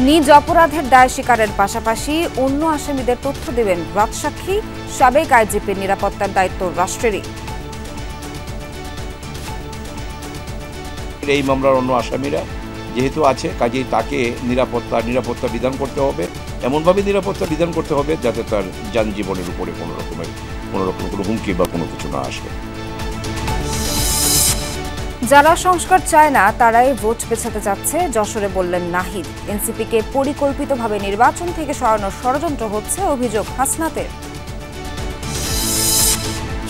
নিজ অপরাধের দায় স্বীকারের পাশাপাশি অন্য আসামিদের তথ্য দেবেন রাজসাক্ষী। সাবেক আইজিপির নিরাপত্তার দায়িত্ব রাষ্ট্রেরই। এই মামলার অন্য আসামিরা যেহেতু আছে, কাজেই তাকে নিরাপত্তা বিধান করতে হবে, এমনভাবে নিরাপত্তা বিধান করতে হবে যাতে তার যানজীবনের উপরে কোনো হুমকি বা কোনো কিছু না আসে। যারা সংস্কার চায় না তারাই ভোট পেছাতে চাচ্ছে, যশোরে বললেন নাহিদ। এনসিপিকে পরিকল্পিতভাবে নির্বাচন থেকে সরানোর ষড়যন্ত্র হচ্ছে, অভিযোগ হাসনাতের।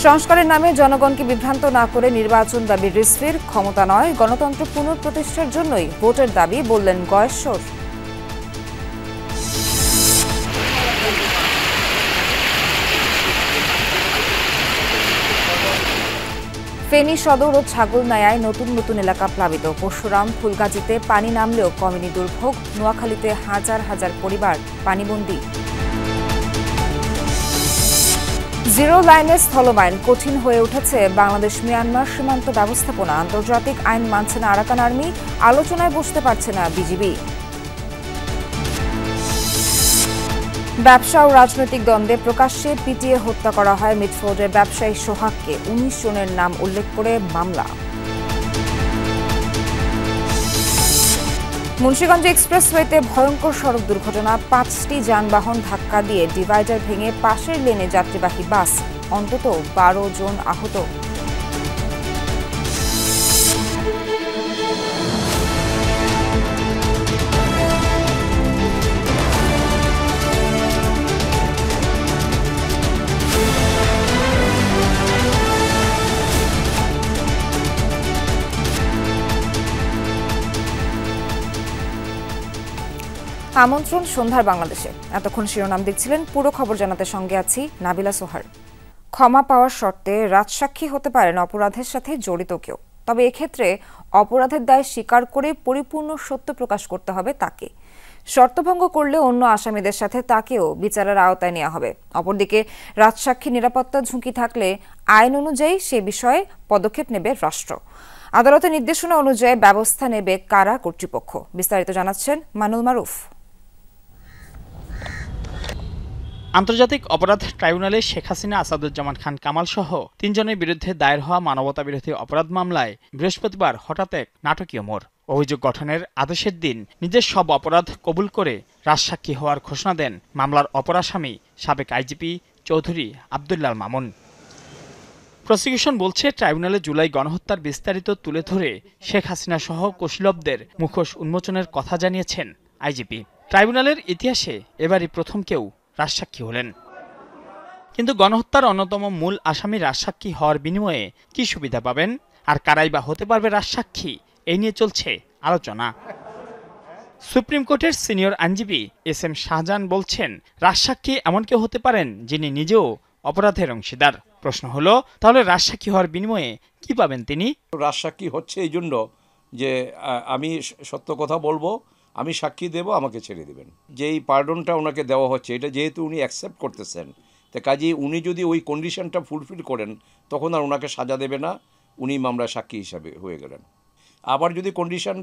সংস্কারের নামে জনগণকে বিভ্রান্ত না করে নির্বাচন দাবি রিজভীর। ক্ষমতা নয়, গণতন্ত্র পুনঃপ্রতিষ্ঠার জন্যই ভোটের দাবি, বললেন গয়েশ্বর। ফেনী সদর ও ছাগলনাইয়ায় নতুন নতুন এলাকা প্লাবিত। পরশুরাম ফুলগাজীতে পানি নামলেও কমেনি দুর্ভোগ। নোয়াখালীতে হাজার হাজার পরিবার পানিবন্দী। জিরো লাইনে স্থলবায়ন কঠিন হয়ে উঠেছে বাংলাদেশ মিয়ানমার সীমান্ত ব্যবস্থাপনা। আন্তর্জাতিক আইন মানছে না আরাকান আর্মি, আলোচনায় বসতে পারছে না বিজিবি। ব্যবসা ও রাজনৈতিক দ্বন্দ্বে প্রকাশ্যে পিটিয়ে হত্যা করা হয় মিটফোর্ডের ব্যবসায়ী সোহাগকে। ১৯ জনের নাম উল্লেখ করে মামলা। মুন্সিগঞ্জ এক্সপ্রেসওয়েতে ভয়ঙ্কর সড়ক দুর্ঘটনা। ৫টি যানবাহন ধাক্কা দিয়ে ডিভাইডার ভেঙে পাশের লেনে যাত্রীবাহী বাস। অন্তত ১২ জন আহত। আমন্ত্রণ সন্ধ্যার বাংলাদেশে। এতক্ষণ শিরোনাম দেখছিলেন, পুরো খবর জানাতে সঙ্গে আছি নাবিলা সোহার। ক্ষমা পাওয়ার শর্তে রাজসাক্ষী হতে পারেন অপরাধের সাথে জড়িত কেউ, তবে এক্ষেত্রে অপরাধের দায় স্বীকার করে পরিপূর্ণ সত্য প্রকাশ করতে হবে তাকে। শর্তভঙ্গ করলে অন্য আসামিদের সাথে তাকেও বিচারের আওতায় নেওয়া হবে। অপরদিকে রাজসাক্ষী নিরাপত্তা ঝুঁকি থাকলে আইন অনুযায়ী সে বিষয়ে পদক্ষেপ নেবে রাষ্ট্র। আদালতের নির্দেশনা অনুযায়ী ব্যবস্থা নেবে কারা কর্তৃপক্ষ। বিস্তারিত জানাচ্ছেন মানুল মারুফ। আন্তর্জাতিক অপরাধ ট্রাইব্যুনালে শেখ হাসিনা, আসাদুজ্জামান খান কামাল সহ ৩ জনের বিরুদ্ধে দায়ের হওয়া মানবতাবিরোধী অপরাধ মামলায় বৃহস্পতিবার হঠাৎ এক নাটকীয় মোড়। অভিযোগ গঠনের আদেশের দিন নিজের সব অপরাধ কবুল করে রাজসাক্ষী হওয়ার ঘোষণা দেন মামলার অপর আসামি সাবেক আইজিপি চৌধুরী আবদুল্লাল মামুন। প্রসিকিউশন বলছে, ট্রাইব্যুনালে জুলাই গণহত্যার বিস্তারিত তুলে ধরে শেখ হাসিনা সহ কুশলবদের মুখোশ উন্মোচনের কথা জানিয়েছেন আইজিপি। ট্রাইব্যুনালের ইতিহাসে এবারই প্রথম কেউ রাজসাক্ষী হলেন। কিন্তু গণহত্যার অন্যতম মূল আসামি রাজসাক্ষী হওয়ার বিনিময়ে কি সুবিধা পাবেন, আর কারাই বা হতে পারবে রাজসাক্ষী, এই নিয়ে চলছে আলোচনা। সুপ্রিম কোর্টের সিনিয়র আইনজীবী এস এম শাহজাহান বলছেন, রাজসাক্ষী এমন কেউ হতে পারেন যিনি নিজেও অপরাধের অংশীদার। প্রশ্ন হলো, তাহলে রাজসাক্ষী হওয়ার বিনিময়ে কি পাবেন তিনি? রাজসাক্ষী হচ্ছে এই জন্য যে আমি সত্য কথা বলবো, আমি সাক্ষী দেব, আমাকে ছেড়ে দেবেন। যেই পার্ডনটা ওনাকে দেওয়া হচ্ছে, এটা যেহেতু উনি অ্যাকসেপ্ট করতেছেন, তো কাজেই উনি যদি ওই কন্ডিশনটা ফুলফিল করেন তখন আর ওনাকে সাজা দেবে না, উনি মামলার সাক্ষী হিসাবে হয়ে গেলেন। আবার যদি কন্ডিশন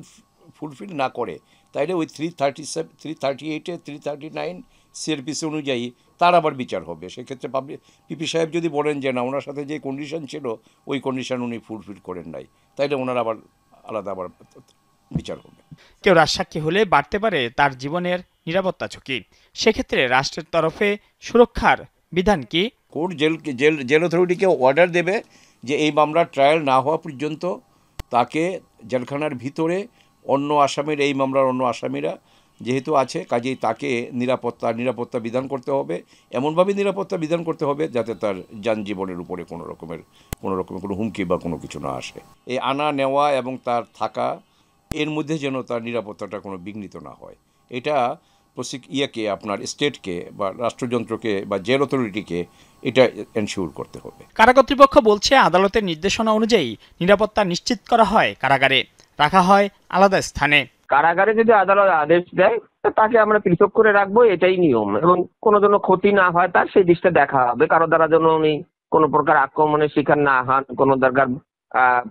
ফুলফিল না করে, তাইলে ওই 337, 338, 339 সিআরপিসি অনুযায়ী তার আবার বিচার হবে। সেক্ষেত্রে পিপি সাহেব যদি বলেন যে না, ওনার সাথে যে কন্ডিশন ছিল ওই কন্ডিশন উনি ফুলফিল করেন নাই, তাইলে ওনার আবার আলাদা আবার বিচার হবে। কেউ রাজসাক্ষী হলে বাড়তে পারে তার জীবনের নিরাপত্তা ঝুঁকি। সেক্ষেত্রে রাষ্ট্রের তরফে সুরক্ষার বিধান কি? কোর্ট জেল অথরিটিকে অর্ডার দেবে যে এই মামলার ট্রায়াল না হওয়া পর্যন্ত তাকে জেলখানার ভিতরে এই মামলার অন্য আসামিরা যেহেতু আছে, কাজেই তাকে নিরাপত্তা বিধান করতে হবে, এমনভাবে নিরাপত্তা বিধান করতে হবে যাতে তার যানজীবনের উপরে কোনো রকমের কোনো হুমকি বা কোনো কিছু না আসে। এই আনা নেওয়া এবং তার থাকা, এর মধ্যে যেন তার নিরাপত্তাটা কোনো বিঘ্নিত না হয়, এটা আপনার স্টেটকে বা রাষ্ট্রযন্ত্রকে বা জেল অথরিটিকে এটা এনশিওর করতে হবে। কারা কর্তৃপক্ষ বলছে, আদালতের নির্দেশনা অনুযায়ী নিরাপত্তা নিশ্চিত করা হয়, কারাগারে রাখা হয় আলাদা স্থানে। কারাগারে যদি আদালত আদেশ দেয় তাকে আমরা পৃথক করে রাখবো, এটাই নিয়ম। এবং কোনো যেন ক্ষতি না হয় তার সেই দিকটা দেখা হবে, কারো দ্বারা যেন উনি কোনো প্রকার আক্রমণের শিকার না হন, কোনো দরকার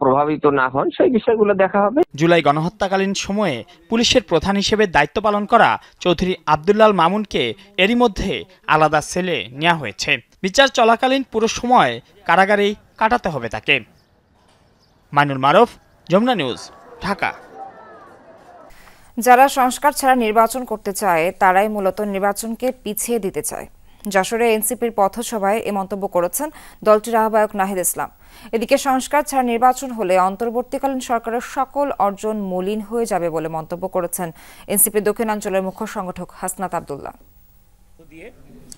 প্রভাবিত না হন, সেই বিষয়গুলো দেখা হবে। জুলাই গণহত্যাকালীন সময়ে পুলিশের প্রধান হিসেবে দায়িত্ব পালন করা চৌধুরী আব্দুল্লাল মামুনকে এরই মধ্যে আলাদা সেলে নেওয়া হয়েছে। বিচার চলাকালীন পুরো সময় কারাগারেই কাটাতে হবে তাকে। মাইনুল মারুফ, যমুনা নিউজ, ঢাকা। যারা সংস্কার ছাড়া নির্বাচন করতে চায় তারাই মূলত নির্বাচনকে পিছিয়ে দিতে চায়। যশোরে এনসিপির পথসভায় এ মন্তব্য করেছেন দলটির আহ্বায়ক নাহিদ ইসলাম। এদিকে সংস্কার ছাড়া নির্বাচন হলে অন্তর্বর্তীকালীন সরকারের সকল অর্জন মলিন হয়ে যাবে বলে মন্তব্য করেছেন এনসিপির দক্ষিণাঞ্চলের মুখ্য সংগঠক হাসনাত আব্দুল্লাহ।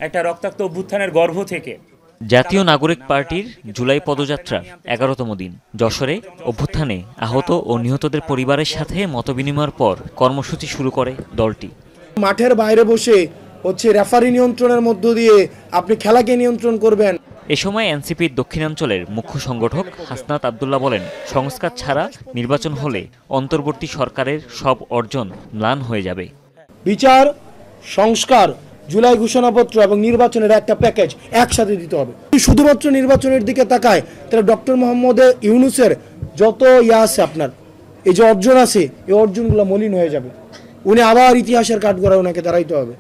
একটা রক্তাক্ত অভ্যুত্থানের গর্ভ থেকে জাতীয় নাগরিক পার্টির জুলাই পদযাত্রা 11তম দিন। যশোরে অভ্যুত্থানে আহত ও নিহতদের পরিবারের সাথে মতবিনিময়ের পর কর্মসূচি শুরু করে দলটি। মাঠের বাইরে বসে রেফারি নিয়ন্ত্রণের মধ্য দিয়ে আপনি খেলাকে নিয়ন্ত্রণ করবেন। এ সময় এনসিপির দক্ষিণাঞ্চলের মুখ্য সংগঠক হাসনাত আব্দুল্লাহ বলেন, সংস্কার ছাড়া নির্বাচন হলে অন্তর্বর্তী সরকারের সব অর্জন ম্লান হয়ে যাবে। বিচার, সংস্কার, জুলাই ঘোষণাপত্র এবং নির্বাচনের একটা প্যাকেজ একসাথে দিতে হবে। শুধুমাত্র নির্বাচনের দিকে তাকায় তাহলে ডক্টর মোহাম্মদ ইউনূসের যত আছে আপনার এই যে অর্জন আছে, এই অর্জনগুলো মলিন হয়ে যাবে। উনি আবার ইতিহাসের কাঠগড়ায় ওনাকে দাঁড়াইতে হবে।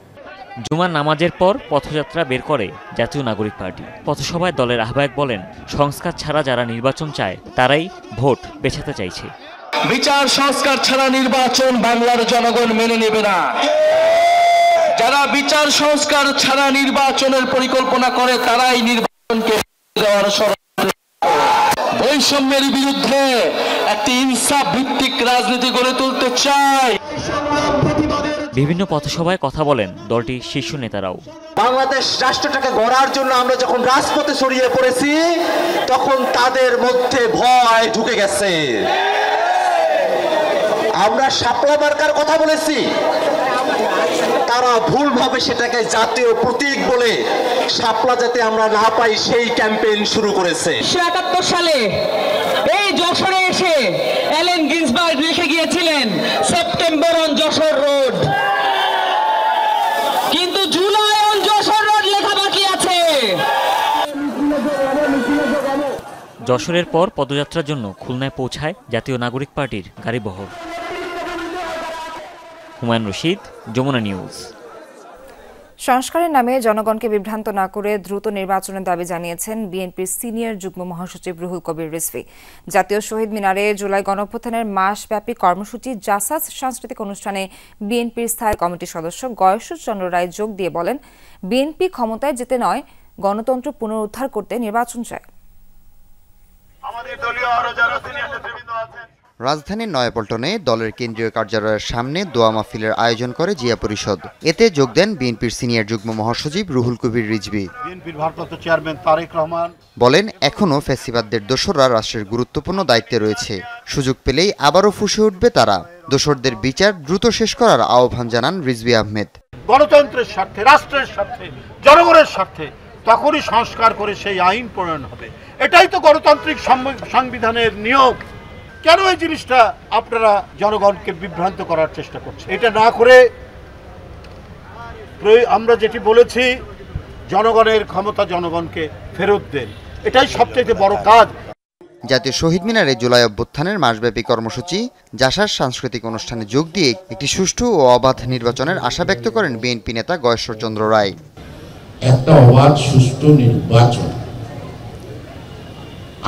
জুমার নামাজের পর পথযাত্রা বের করে জাতীয় নাগরিক পার্টি। পথসভায় দলের আহ্বায়ক বলেন, সংস্কার ছাড়া যারা নির্বাচন চায় তারাই ভোট বেছাতে চাইছে। বিচার সংস্কার ছাড়া নির্বাচন বাংলার জনগণ মেনে নেবে না। যারা বিচার সংস্কার ছাড়া নির্বাচনের পরিকল্পনা করে তারাই নির্বাচনকে দেওয়ার ষড়যন্ত্র। বৈষম্যের বিরুদ্ধে একটি ইনসাফ ভিত্তিক রাজনীতি গড়ে তুলতে চায়। বিভিন্ন পথসভায় কথা বলেন দলটির শীর্ষ নেতারাও। বাংলাদেশ রাষ্ট্রটাকে গড়ার জন্য আমরা যখন রাজপথে ছড়িয়ে পড়েছি তখন তাদের মধ্যে ভয় ঢুকে গেছে। আমরা শাপলা মার্কার কথা বলেছি, তারা ভুলভাবে সেটাকে জাতীয় প্রতীক বলে শাপলা যাতে আমরা না পাই সেই ক্যাম্পেইন শুরু করেছে। 1971 সালে এই যশোরে এসে অ্যালেন গিন্সবার্গ লিখে গিয়েছিলেন সেপ্টেম্বর অন যশোর রোড, কিন্তু জুলাই অন যশোর রোড লেখা বাকি আছে। যশোরের পর পদযাত্রার জন্য খুলনায় পৌঁছায় জাতীয় নাগরিক পার্টির গাড়িবহর। হুমায়ুন রশিদ, যমুনা নিউজ। সংস্কারের নামে জনগণকে বিভ্রান্ত না করে দ্রুত নির্বাচনের দাবি জানিয়েছেন বিএনপির সিনিয়র যুগ্ম মহাসচিব রুহুল কবির রিজভী। জাতীয় শহীদ মিনারে জুলাই গণঅভ্যুত্থানের মাসব্যাপী কর্মসূচি জাসাস সাংস্কৃতিক অনুষ্ঠানে বিএনপির স্থায়ী কমিটির সদস্য গয়েশ্বর চন্দ্র রায় যোগ দিয়ে বলেন, বিএনপি ক্ষমতায় যেতে নয়, গণতন্ত্র পুনরুদ্ধার করতে নির্বাচন চায়। রাজধানীর নয়াপল্টনে দলের কেন্দ্রীয় কার্যালয়ের সামনে দোয়া মাহফিলের আয়োজন করে জিয়া পরিষদ। এতে যোগ দেন বিএনপির সিনিয়র যুগ্ম মহাসচিব রুহুল কবির রিজভী। বিএনপির ভারপ্রাপ্ত চেয়ারম্যান তারেক রহমান বলেন, এখনও ফ্যাসিবাদদের দোসররা রাষ্ট্রের গুরুত্বপূর্ণ দায়িত্বে রয়েছে, সুযোগ পেলেই আবারও ফুঁসে উঠবে তারা। দোসরদের বিচার দ্রুত শেষ করার আহ্বান জানান রিজভী আহমেদ। গণতন্ত্রের স্বার্থে, রাষ্ট্রের স্বার্থে, জনগণের স্বার্থে তখনই সংস্কার করে সেই আইন প্রণয়ন হবে। এটাই তো গণতান্ত্রিক সংবিধানের নিয়ম। কেন এই জিনিসটা আপনারা জনগণকে বিভ্রান্ত করার চেষ্টা করছেন? এটা না করে আমরা যেটি বলেছি, জনগণের ক্ষমতা জনগণকে ফেরত দেন, এটাই সবচেয়ে বড় কাজ। জাতীয় শহীদ মিনারে জুলাই অভ্যুত্থানের মাসব্যাপী কর্মসূচি জাসাস সাংস্কৃতিক অনুষ্ঠানে যোগ দিয়ে একটি সুষ্ঠু ও অবাধ নির্বাচনের আশা ব্যক্ত করেন বিএনপি নেতা গয়েশ্বর চন্দ্র রায়। একটা অবাধ সুষ্ঠু নির্বাচন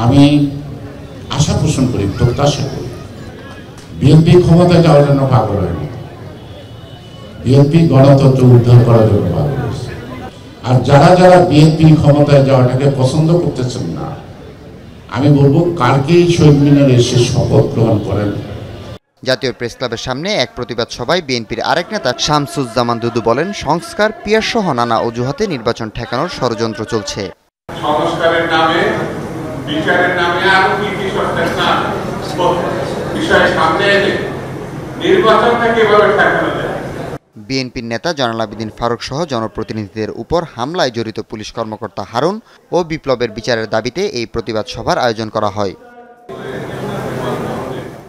আমি আশা পোষণ করি, প্রত্যাশা করি। বিএনপি ক্ষমতায় যাওয়ার জন্য পাগল হয়নি, বিএনপি গণতন্ত্র উদ্ধার করার জন্য পাগল হয়েছে। আর যারা যারা বিএনপি ক্ষমতায় যাওয়াটাকে পছন্দ করতেছেন না, আমি বলবো কালকেই শহীদ মিনারে এসে শপথ গ্রহণ করেন। জাতীয় প্রেস ক্লাবের সামনে এক প্রতিবাদ সভায় বিএনপির আরেক নেতা শামসুজ্জামান দুদু বলেন, সংস্কার, পিয়ার সহ নানা অজুহাতে নির্বাচন ঠেকানোর ষড়যন্ত্র চলছে। সংস্কারের নামে, বিচারের নামে আরো কি সরকার বিষয় সামনে এনে নির্বাচনটাকে এভাবে ঠেকানো যায়। বিএনপির নেতা জয়নাল আবেদিন ফারুক সহ জনপ্রতিনিধিদের উপর হামলায় জড়িত পুলিশ কর্মকর্তা হারুন ও বিপ্লবের বিচারের দাবিতে এই প্রতিবাদ সভার আয়োজন করা হয়।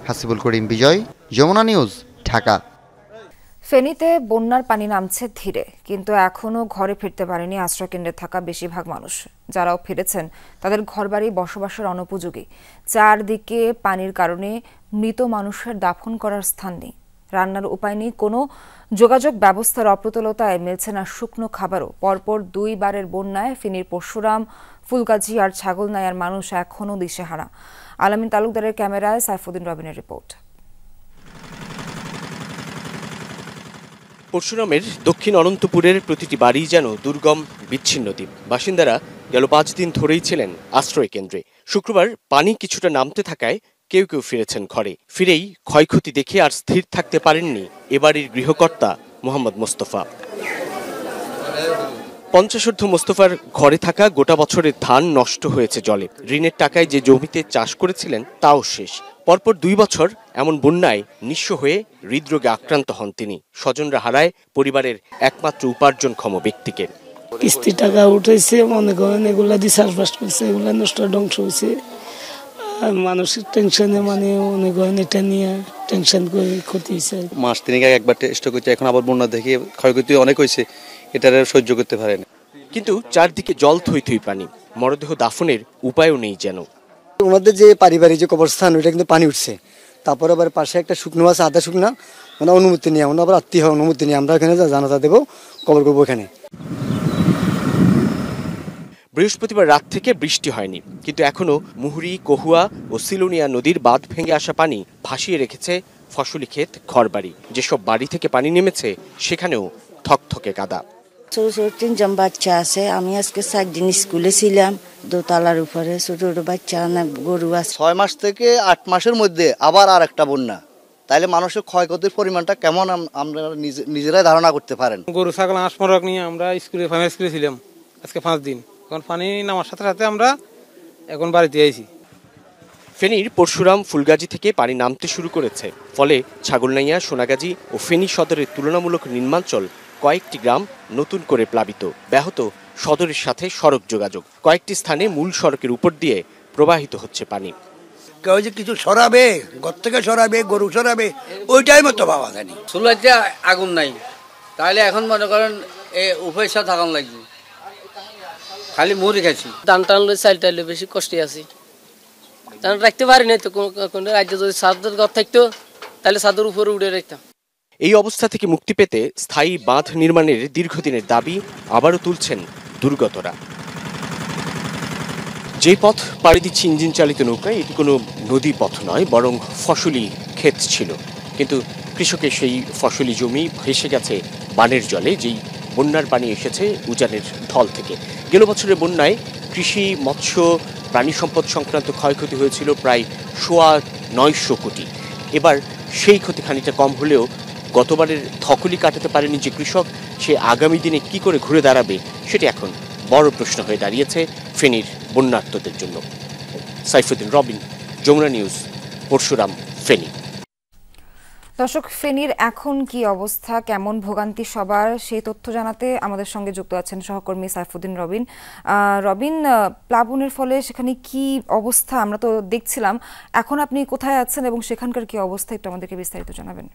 হাসিবুল করিম বিজয়, যমুনা নিউজ, ঢাকা। ফেনীতে বন্যার পানি নামছে ধীরে, কিন্তু এখনও ঘরে ফিরতে পারেনি আশ্রয়কেন্দ্রে থাকা বেশিরভাগ মানুষ। যারাও ফিরেছেন তাদের ঘরবাড়ি বসবাসের অনুপযোগী। চারদিকে পানির কারণে মৃত মানুষের দাফন করার স্থান নেই, রান্নার উপায় নেই, কোনো যোগাযোগ ব্যবস্থার অপ্রতুলতায় মিলছে না শুকনো খাবারও। পরপর 2 বারের বন্যায় ফেনীর পরশুরাম, ফুলগাজী আর ছাগলনাইয়ার মানুষ এখনও দিশেহারা। আলামিন তালুকদারের ক্যামেরায় সাইফুদ্দিন রবিনের রিপোর্ট। পরশুরামের দক্ষিণ অনন্তপুরের প্রতিটি বাড়ি যেন দুর্গম বিচ্ছিন্ন দ্বীপ। বাসিন্দারা গেল 5 দিন ধরেই ছিলেন আশ্রয় কেন্দ্রে। শুক্রবার পানি কিছুটা নামতে থাকায় কেউ কেউ ফিরেছেন ঘরে। ফিরেই ক্ষয়ক্ষতি দেখে আর স্থির থাকতে পারেননি এবাড়ির গৃহকর্তা মোহাম্মদ মোস্তফা। 50 মোস্তফার ঘরে থাকা গোটা বছরের ধান নষ্ট হয়েছে জলে। ঋণের টাকায় যে জমিতে চাষ করেছিলেন তাও শেষ। পরপর 2 বছর এমন বন্যায় নিঃস্ব হয়ে হৃদরোগে আক্রান্ত হন তিনি। স্বজনরা হারায় পরিবারের একমাত্র উপার্জনক্ষম ব্যক্তিকে। কিস্তি টাকা উঠেছে, মনে করেন এগুলা দিয়ে চাষবাস করছে, এগুলা নষ্ট ধ্বংস হয়েছে। মানসিক টেনশনে মনে করেন এটা নিয়ে টেনশন করে ক্ষতি হয়েছে। মাস 3 আগে একবার টেস্ট করছে, এখন আবার বন্যা দেখে ক্ষয়ক্ষতি অনেক হয়েছে, এটা সহ্য করতে পারে না। কিন্তু চারদিকে জল থই থই পানি, মরদেহ দাফনের উপায়ও নেই যেন। ওনাদের যে পারিবারিক যে কবরস্থান ওইটা কিন্তু পানি উঠছে, তারপর আবার পাশে একটা শুকনো আছে, আধা শুকনা, ওনার অনুমতি নিয়ে, ওনার আবার আত্মীয় অনুমতি নিয়ে আমরা এখানে জানাজা দেবো, কবর করবো এখানে। বৃহস্পতিবার রাত থেকে বৃষ্টি হয়নি, কিন্তু এখনো মুহুরী, কহুয়া ও সিলোনিয়া নদীর বাঁধ ভেঙে আসা পানি ভাসিয়ে রেখেছে ফসলি ক্ষেত, ঘরবাড়ি। যেসব বাড়ি থেকে পানি নেমেছে সেখানেও থকথকে কাদা। ছোট ছোট 3জন বাচ্চা আছে। আমি আজকে 4 দিন স্কুলে ছিলাম, দোতলার উপরে ছোট ছোট বাচ্চা, গরু আছে। 6 মাস থেকে 8 মাসের মধ্যে আবার আর একটা বন্যা, তাইলে মানুষের ক্ষয়ক্ষতির পরিমাণটা কেমন আমরা নিজেরাই ধারণা করতে পারেন। গরু ছাগল হাঁস মুরগ নিয়ে আমরা প্রাইমারি স্কুলে ছিলাম আজকে 5 দিন। এখন পানি নামার সাথে সাথে আমরা এখন বাড়িতে আইছি। ফেনীর পরশুরাম, ফুলগাজী থেকে পানি নামতে শুরু করেছে, ফলে ছাগলনাইয়া, সোনাগাজী ও ফেনী সদরের তুলনামূলক নিম্নাঞ্চল কয়েকটি গ্রাম নতুন করে প্লাবিত। ব্যাহত সদরের সাথে সড়ক যোগাযোগ। কয়েকটি স্থানে মূল সড়কের উপর দিয়ে প্রবাহিত হচ্ছে পানি। কেউ যে কিছু সরাবে, ঘর থেকে সরাবে, গরু সরাবে, ওইটাই মতো পাওয়া যায়নি। চুলাতে আগুন নাই, তাহলে এখন মনে করেন উভয় সাথে আগুন লাগবে, খালি মুড়ি খাইছি। ধান টানলে চাল টাইলে বেশি কষ্টে আছি, ধান রাখতে পারি নাই তো। কোন রাজ্যে যদি ছাদের ঘর থাকতো তাহলে ছাদের উপরে উঠে রাখতাম। এই অবস্থা থেকে মুক্তি পেতে স্থায়ী বাঁধ নির্মাণের দীর্ঘদিনের দাবি আবারও তুলছেন দুর্গতরা। যে পথ পাড়ি দিচ্ছে ইঞ্জিন চালিত নৌকায়, এটি কোনো নদী পথ নয়, বরং ফসলি ক্ষেত ছিল। কিন্তু কৃষকের সেই ফসলি জমি ভেসে গেছে বানের জলে, যেই বন্যার পানি এসেছে উজানের ঢল থেকে। গেল বছরের বন্যায় কৃষি, মৎস্য, প্রাণী সম্পদ সংক্রান্ত ক্ষয়ক্ষতি হয়েছিল প্রায় 900 কোটি। এবার সেই ক্ষতি খানিকটা কম হলেও গতবারের ধকলি কাটাতে পারেনি যে কৃষক, সে আগামী দিনে কি করে ঘুরে দাঁড়াবে সেটি এখন বড় প্রশ্ন হয়ে দাঁড়িয়েছে ফেনীর বন্যার্তদের জন্য। সাইফুদ্দিন রবিন, যমুনা নিউজ, পরশুরাম, ফেনী। দর্শক, ফেনীর এখন কি অবস্থা, কেমন ভোগান্তি সবার, সেই তথ্য জানাতে আমাদের সঙ্গে যুক্ত আছেন সহকর্মী সাইফুদ্দিন রবিন। রবিন, প্লাবনের ফলে সেখানে কি অবস্থা আমরা তো দেখছিলাম, এখন আপনি কোথায় আছেন এবং সেখানকার কি অবস্থা একটু আমাদেরকে বিস্তারিত জানাবেন।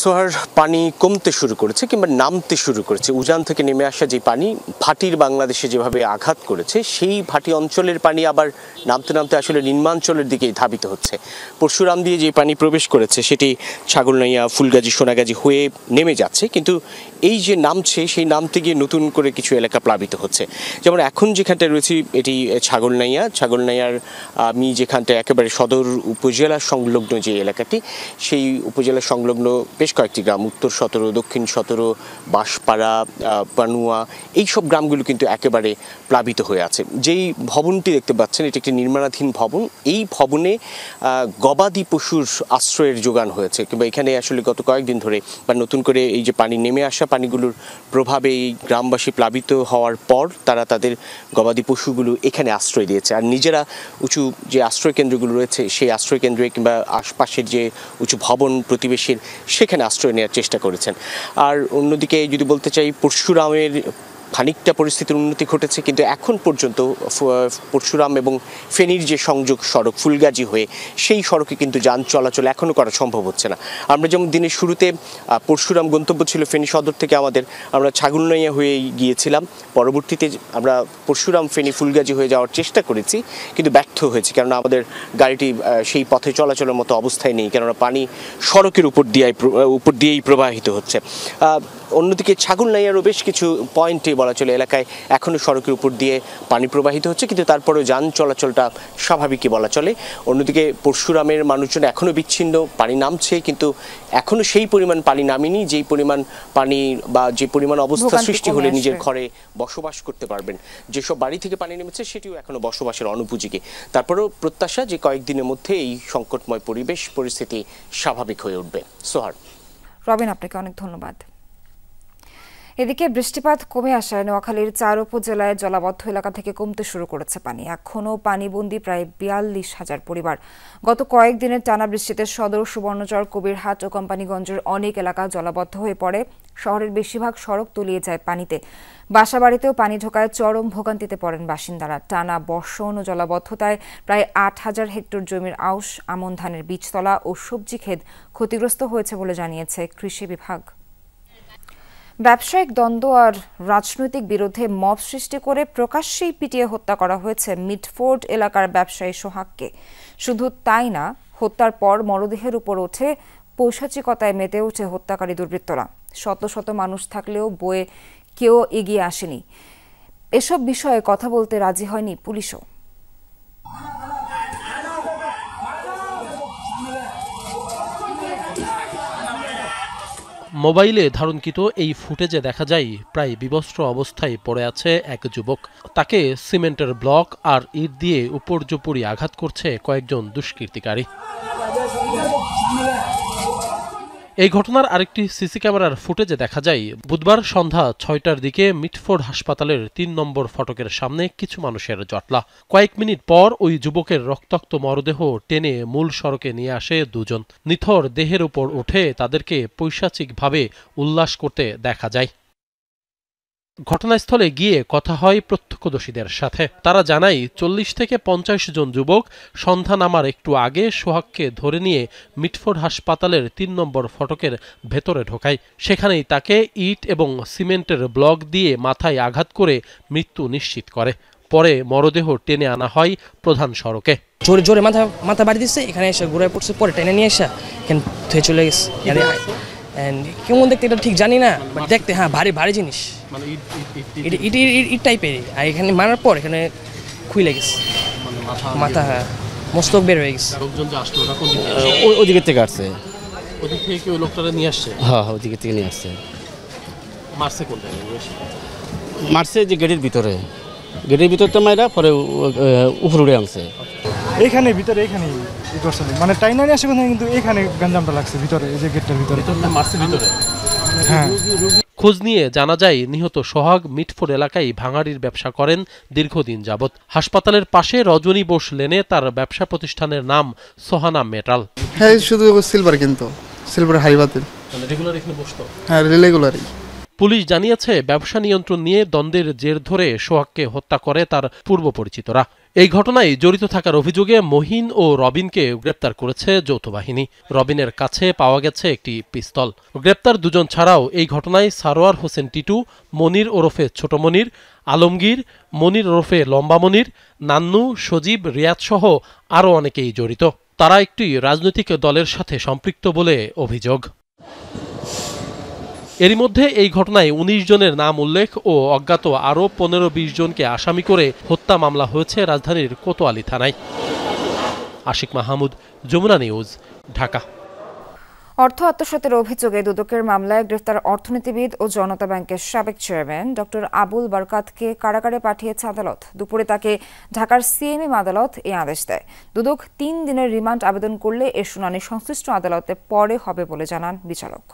সোহার, পানি কমতে শুরু করেছে কিংবা নামতে শুরু করেছে। উজান থেকে নেমে আসা যে পানি ভাটির বাংলাদেশে যেভাবে আঘাত করেছে, সেই ভাটি অঞ্চলের পানি আবার নামতে নামতে আসলে নিম্নাঞ্চলের দিকেই ধাবিত হচ্ছে। পরশুরাম দিয়ে যে পানি প্রবেশ করেছে সেটি ছাগলনাইয়া, ফুলগাজী, সোনাগাজী হয়ে নেমে যাচ্ছে, কিন্তু এই যে নামছে সেই নামতে গিয়ে নতুন করে কিছু এলাকা প্লাবিত হচ্ছে। যেমন এখন যেখানটায় রয়েছে এটি ছাগলনাইয়ার আমি যেখানটায় একেবারে সদর উপজেলা সংলগ্ন যে এলাকাটি, সেই উপজেলা সংলগ্ন বেশ কয়েকটি গ্রাম, উত্তর 17, দক্ষিণ 17, বাঁশপাড়া, পানুয়া, এই সব গ্রামগুলো কিন্তু একেবারে প্লাবিত হয়ে আছে। যেই ভবনটি দেখতে পাচ্ছেন এটি একটি নির্মাণাধীন ভবন। এই ভবনে গবাদি পশুর আশ্রয়ের যোগান হয়েছে, কিংবা এখানে আসলে গত কয়েকদিন ধরে বা নতুন করে এই যে পানি নেমে আসা পানিগুলোর প্রভাবে এই গ্রামবাসী প্লাবিত হওয়ার পর তারা তাদের গবাদি পশুগুলো এখানে আশ্রয় দিয়েছে। আর নিজেরা উঁচু যে আশ্রয় কেন্দ্রগুলো রয়েছে সেই আশ্রয় কেন্দ্রে কিংবা আশপাশের যে উঁচু ভবন প্রতিবেশীর, সেখানে আশ্রয় নেওয়ার চেষ্টা করেছেন। আর অন্যদিকে যদি বলতে চাই, পরশুরামের খানিকটা পরিস্থিতির উন্নতি ঘটেছে, কিন্তু এখন পর্যন্ত পরশুরাম এবং ফেনীর যে সংযোগ সড়ক ফুলগাজী হয়ে সেই সড়কে কিন্তু যান চলাচল এখনও করা সম্ভব হচ্ছে না। আমরা যেমন দিনের শুরুতে পরশুরাম গন্তব্য ছিল ফেনী সদর থেকে আমরা ছাগলনাইয়া হয়ে গিয়েছিলাম, পরবর্তীতে আমরা পরশুরাম ফেনী ফুলগাজী হয়ে যাওয়ার চেষ্টা করেছি, কিন্তু ব্যর্থ হয়েছি, কেননা আমাদের গাড়িটি সেই পথে চলাচলের মতো অবস্থায় নেই, কেননা পানি সড়কের উপর দিয়েই প্রবাহিত হচ্ছে। অন্যদিকে ছাগলনাইয়ারও বেশ কিছু পয়েন্টে বলা চলে এলাকায় এখনও সড়কের উপর দিয়ে পানি প্রবাহিত হচ্ছে, কিন্তু তারপরেও যান চলাচলটা স্বাভাবিকই বলা চলে। অন্যদিকে পরশুরামের মানুষজন এখনও বিচ্ছিন্ন, পানি নামছে, কিন্তু এখনও সেই পরিমাণ পানি নামেনি যেই পরিমাণ পানি বা যে পরিমাণ অবস্থা সৃষ্টি হলে নিজের ঘরে বসবাস করতে পারবেন। যেসব বাড়ি থেকে পানি নেমেছে সেটিও এখনও বসবাসের অনুপযোগী। তারপরেও প্রত্যাশা যে কয়েকদিনের মধ্যে এই সংকটময় পরিস্থিতি স্বাভাবিক হয়ে উঠবে। সোহার। রবিন, আপনাকে অনেক ধন্যবাদ। এদিকে বৃষ্টিপাত কমে আসায় নোয়াখালীর 4 উপজেলায় জলাবদ্ধ এলাকা থেকে কমতে শুরু করেছে পানি। এখনও পানিবন্দী প্রায় 42,000 পরিবার। গত কয়েকদিনের টানা বৃষ্টিতে সদর, সুবর্ণচর, কবিরহাট ও কোম্পানিগঞ্জের অনেক এলাকা জলাবদ্ধ হয়ে পড়ে। শহরের বেশিরভাগ সড়ক তলিয়ে যায় পানিতে। বাসাবাড়িতেও পানি ঢোকায় চরম ভোগান্তিতে পড়েন বাসিন্দারা। টানা বর্ষণ ও জলাবদ্ধতায় প্রায় 8,000 হেক্টর জমির আউশ, আমন ধানের বীজতলা ও সবজি ক্ষেত ক্ষতিগ্রস্ত হয়েছে বলে জানিয়েছে কৃষি বিভাগ। ব্যবসায়িক দ্বন্দ্ব আর রাজনৈতিক বিরোধে মব সৃষ্টি করে প্রকাশ্যেই পিটিয়ে হত্যা করা হয়েছে মিডফোর্ড এলাকার ব্যবসায়ী সোহাগকে। শুধু তাই না, হত্যার পর মরদেহের উপর ওঠে পৈশাচিকতায় মেতে ওঠে হত্যাকারী দুর্বৃত্তরা। শত শত মানুষ থাকলেও বয়ে কেউ এগিয়ে আসেনি। এসব বিষয়ে কথা বলতে রাজি হয়নি পুলিশও। মোবাইলে ধারণকৃত এই ফুটেজে দেখা যায় প্রায় বিবস্ত্র অবস্থায় পড়ে আছে এক যুবক। তাকে সিমেন্টের ব্লক আর ইট দিয়ে উপর্যুপরি আঘাত করছে কয়েকজন দুষ্কৃতিকারী। এই ঘটনার আরেকটি সিসি ক্যামেরার ফুটেজে দেখা যায় বুধবার সন্ধ্যা 6টার দিকে মিডফোর্ড হাসপাতালের 3 নম্বর ফটকের সামনে কিছু মানুষের জটলা। কয়েক মিনিট পর ওই যুবকের রক্তাক্ত মরদেহ টেনে মূল সড়কে নিয়ে আসে দুজন। নিথর দেহের উপর উঠে তাদেরকে পৈশাচিকভাবে উল্লাস করতে দেখা যায়। ঘটনাস্থলে গিয়ে কথা হয় প্রত্যক্ষদর্শীদের সাথে। তারা জানায় 40 থেকে 50 জন যুবক সন্ধ্যা নামার একটু আগে সোহাগকে ধরে নিয়ে মিডফোর্ড হাসপাতালের 3 নম্বর ফটকের ভেতরে ঢোকায়। সেখানেই তাকে ইট এবং সিমেন্টের ব্লক দিয়ে মাথায় আঘাত করে মৃত্যু নিশ্চিত করে। পরে মরদেহ টেনে আনা হয় প্রধান সড়কে। জোরে জোরে মাথা বাড়ি দিচ্ছে, এখানে এসে ঘুরে পড়ছে, পরে টেনে নিয়ে এসে এখানে ধুয়ে চলে গেছে। কেমন দেখতে এটা ঠিক জানি না, বাট দেখতে হ্যাঁ ভারী ভারী জিনিস, ইট টাইপের। আর এখানে মারার পর এখানে খুলে গেছে মাথা, হ্যাঁ মস্তক বের হয়ে গেছে। ওদিকে থেকে আসছে, ওদিক থেকে কি ওই লোকটা নিয়ে আসছে? হ্যাঁ ওদিকে থেকে নিয়ে আসছে। মারছে কোনটা? মারছে যে গেটের ভিতরে তো মাইরা পরে উপরে উড়ে আনছে। এইখানে ভিতরে এইখানে মানে টাইনা নিয়ে আসে কোথায়, কিন্তু এখানে গঞ্জামটা লাগছে ভিতরে, এই যে গেটটার ভিতরে মারছে ভিতরে। হ্যাঁ। খোঁজ নিয়ে জানা যায় নিহত সোহাগ মিডফোর্ড এলাকায় ভাঙাড়ির ব্যবসা করেন দীর্ঘদিন যাবৎ। হাসপাতালের পাশে রজনী বোস লেনে তার ব্যবসা প্রতিষ্ঠানের নাম সোহানা মেটাল। হ্যাঁ শুধু সিলভার, কিন্তু সিলভার হাইবাতের রেগুলার এখানে বসতো। হ্যাঁ রেগুলারই। পুলিশ জানিয়েছে ব্যবসা নিয়ন্ত্রণ নিয়ে দ্বন্দ্বের জের ধরে সোহাগকে হত্যা করে তার পূর্ব পরিচিতরা। এই ঘটনায় জড়িত থাকার অভিযোগে মহিন ও রবিনকে গ্রেপ্তার করেছে যৌথ বাহিনী। রবিনের কাছে পাওয়া গেছে একটি পিস্তল। গ্রেপ্তার দুজন ছাড়াও এই ঘটনায় সারোয়ার হোসেন টিটু, মনির ওরফে ছোট মনির, আলমগীর, মনির ওরফে লম্বা মনির, নান্নু, সজীব, রিয়াদ সহ আরও অনেকেই জড়িত। তারা একটি রাজনৈতিক দলের সাথে সম্পৃক্ত বলে অভিযোগ। এরই মধ্যে এই ঘটনায় 19 জনের নাম উল্লেখ ও অজ্ঞাত আরও 15-20 জনকে আসামি করে হত্যা মামলা হয়েছে রাজধানীর কোতোয়ালি থানায়। আশিক মাহমুদ, যমুনা নিউজ, ঢাকা। অর্থ আত্মসাতের অভিযোগে দুদকের মামলায় গ্রেফতার অর্থনীতিবিদ ও জনতা ব্যাংকের সাবেক চেয়ারম্যান ডক্টর আবুল বারকাতকে কারাগারে পাঠিয়েছে আদালত। দুপুরে তাকে ঢাকার সিএমএম আদালত এই আদেশ দেয়। দুদক 3 দিনের রিমান্ড আবেদন করলে এর শুনানি সংশ্লিষ্ট আদালতে পরে হবে বলে জানান বিচারক।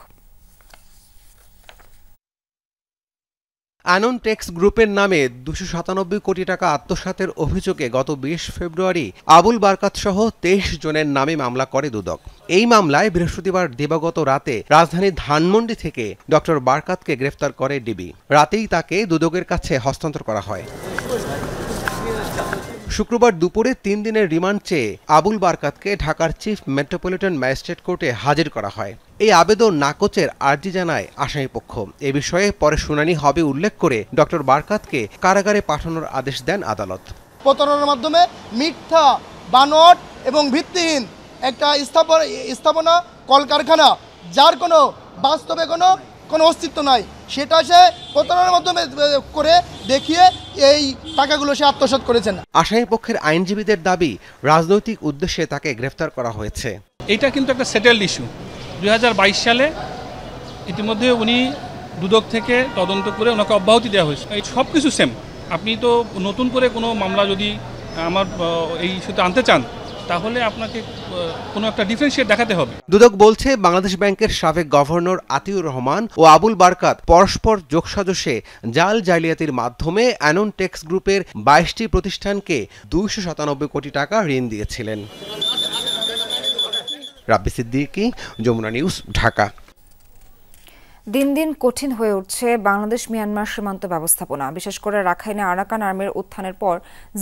অ্যাননটেক্স গ্রুপের নামে 297 কোটি টাকা আত্মসাতের অভিযোগে গত 20 ফেব্রুয়ারি আবুল বারকাত সহ 23 জনের নামে মামলা করে দুদক। এই মামলায় বৃহস্পতিবার দিবাগত রাতে রাজধানীর ধানমন্ডি থেকে ডক্টর বারকাতকে গ্রেফতার করে ডিবি। রাতেই তাকে দুদকের কাছে হস্তান্তর করা হয়। শুক্রবার দুপুরে 3 দিনের রিমান্ড চেয়ে আবুল বারকাতকে ঢাকার চিফ মেট্রোপলিটন ম্যাজিস্ট্রেট কোর্টে হাজির করা হয়। এই আবেদন নাকচের আর্জি জানায় আসামিপক্ষ। এ বিষয়ে পরে শুনানি হবে উল্লেখ করে ডক্টর বারকাতকে কারাগারে পাঠানোর আদেশ দেন আদালত। প্রতারণার মাধ্যমে মিথ্যা, বানোয়াট এবং ভিত্তিহীন একটা স্থাপনা কলকারখানা, যার কোনো বাস্তবে কোনো অস্তিত্ব নাই, সেটা সে প্রতারণার মাধ্যমে করে দেখিয়ে এই টাকাগুলো সে আত্মসাৎ করেছেন। আসামি পক্ষের আইনজীবীদের দাবি রাজনৈতিক উদ্দেশ্যে তাকে গ্রেফতার করা হয়েছে। এটা কিন্তু একটা সেটেলড ইস্যু। 2022 সালে ইতিমধ্যে উনি দুদক থেকে তদন্ত করে ওনাকে অব্যাহতি দেওয়া হয়েছে। এই সব কিছু সেম। আপনি তো নতুন করে কোনো মামলা যদি আমার এই ইস্যুতে আনতে চান, তাহলে আপনাকে কোনো একটা ডিফারেন্সিয়েট দেখাতে হবে। দুদক বলছে বাংলাদেশ ব্যাংকের সাবেক গভর্নর আতিউর রহমান ও আবুল বারকাত পরস্পর যোগসাজশে জাল জালিয়াতির মাধ্যমে অ্যাননটেক্স গ্রুপের 22টি প্রতিষ্ঠানকে 297 কোটি টাকা ঋণ দিয়েছিলেন। রাব্বি সিদ্দিকী, যমুনা নিউজ, ঢাকা। দিন দিন কঠিন হয়ে উঠছে বাংলাদেশ মিয়ানমার সীমান্ত ব্যবস্থাপনা। বিশেষ করে রাখাইনে আরাকান আর্মির উত্থানের পর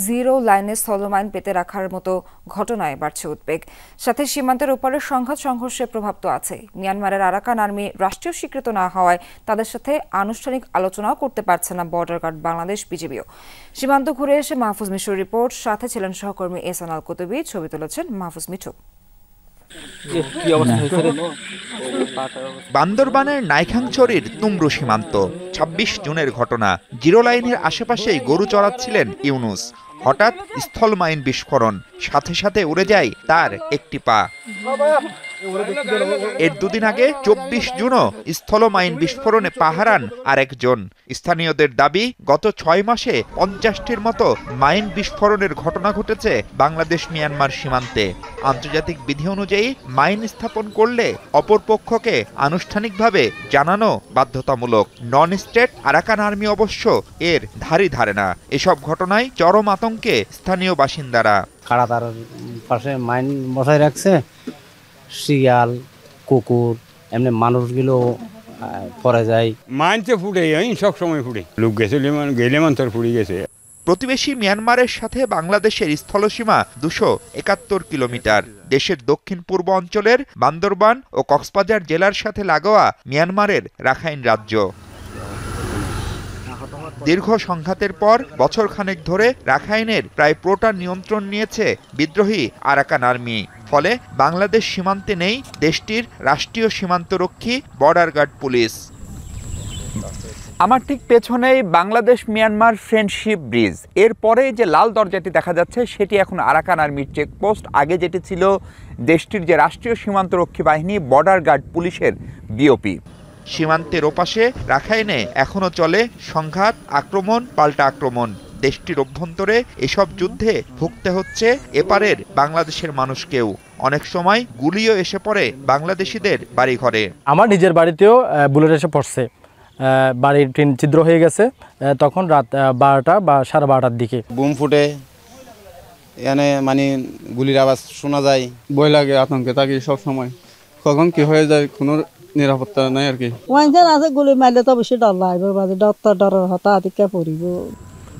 জিরো লাইনে স্থলমাইন পেতে রাখার মতো ঘটনায় বাড়ছে উদ্বেগ। সাথে সীমান্তের ওপারের সংঘাত সংঘর্ষের প্রভাব তো আছে। মিয়ানমারের আরাকান আর্মি রাষ্ট্রীয় স্বীকৃত না হওয়ায় তাদের সাথে আনুষ্ঠানিক আলোচনাও করতে পারছে না বর্ডার গার্ড বাংলাদেশ বিজিবিও। সীমান্ত ঘুরে এসে মাহফুজ মিশুর রিপোর্ট। সাথে ছিলেন সহকর্মী এহসান আল কুতুবী, ছবি তুলেছেন মাহফুজ মিঠু। বান্দরবানের নাইখাংছড়ির তুমরু সীমান্ত 26 জুনের ঘটনা। জিরো লাইনের আশেপাশেই গরু চড়াচ্ছিলেন ইউনুস। হঠাৎ স্থল মাইন বিস্ফোরণ, সাথে সাথে উড়ে যায় তার একটি পা। এর দুদিন আগে 24 জুনও স্থল মাইন বিস্ফোরণে পা হারান আরেকজন। স্থানীয়দের দাবি, গত 6 মাসে 50টির মতো মাইন বিস্ফোরণের ঘটনা ঘটেছে বাংলাদেশ মিয়ানমার সীমান্তে। আন্তর্জাতিক বিধি অনুযায়ী মাইন স্থাপন করলে অপরপক্ষকে আনুষ্ঠানিকভাবে জানানো বাধ্যতামূলক। নন স্টেট আরাকান আর্মি অবশ্য এর ধারই ধারে না। এসব ঘটনায় চরম আতঙ্কে স্থানীয় বাসিন্দারা। কারাতার পাশে মাইন বসায় রাখছে, শিয়াল, কুকুর, এমনি মানুষগুলো পরে যায়। মাইনতে ফুটে সব সময় ফুটে, লোক গেছে গেলে মান্তর ফুটে গেছে। প্রতিবেশী মিয়ানমারের সাথে বাংলাদেশের স্থলসীমা 271 কিলোমিটার। দেশের দক্ষিণ পূর্ব অঞ্চলের বান্দরবান ও কক্সবাজার জেলার সাথে লাগোয়া মিয়ানমারের রাখাইন রাজ্য। দীর্ঘ সংঘাতের পর বছরখানেক ধরে রাখাইনের প্রায় পুরোটা নিয়ন্ত্রণ নিয়েছে বিদ্রোহী আরাকান আর্মি। ফলে বাংলাদেশ সীমান্তে নেই দেশটির রাষ্ট্রীয় সীমান্তরক্ষী বর্ডার গার্ড পুলিশ। আমার ঠিক পেছনেই বাংলাদেশ মিয়ানমার ফ্রেন্ডশিপ ব্রিজ। এরপরে যে লাল দরজাটি দেখা যাচ্ছে সেটি এখন আরাকান আর্মির চেকপোস্ট। আগে যেটি ছিল দেশটির যে রাষ্ট্রীয় সীমান্তরক্ষী বাহিনী বর্ডার গার্ড পুলিশের বিওপি। সীমান্তের ওপাশে রাখাইনে এখনো চলে সংঘাত, আক্রমণ, পাল্টা আক্রমণ। দেশটির অভ্যন্তরে এসব যুদ্ধে ভুগতে হচ্ছে এপারের বাংলাদেশের মানুষকেও। অনেক সময় গুলিও এসে পড়ে বাংলাদেশিদের বাড়িঘরে। আমার নিজের বাড়িতেও বুলেট এসে পড়ছে, বাড়ির টিন ছিদ্র হয়ে গেছে। তখন রাত 12টা বা 12:30টার দিকে বুম ফুটে, এখানে মানে গুলির আওয়াজ শোনা যায়। ভয় লাগে, আতঙ্কে থাকি সব সময়, কখন কি হয়ে যায় কোনো নিরাপত্তা নাই আর কি। আছে গুলি মারলে তো বেশি ডর লাগবে, ডরের হতাহতিকে পড়িব।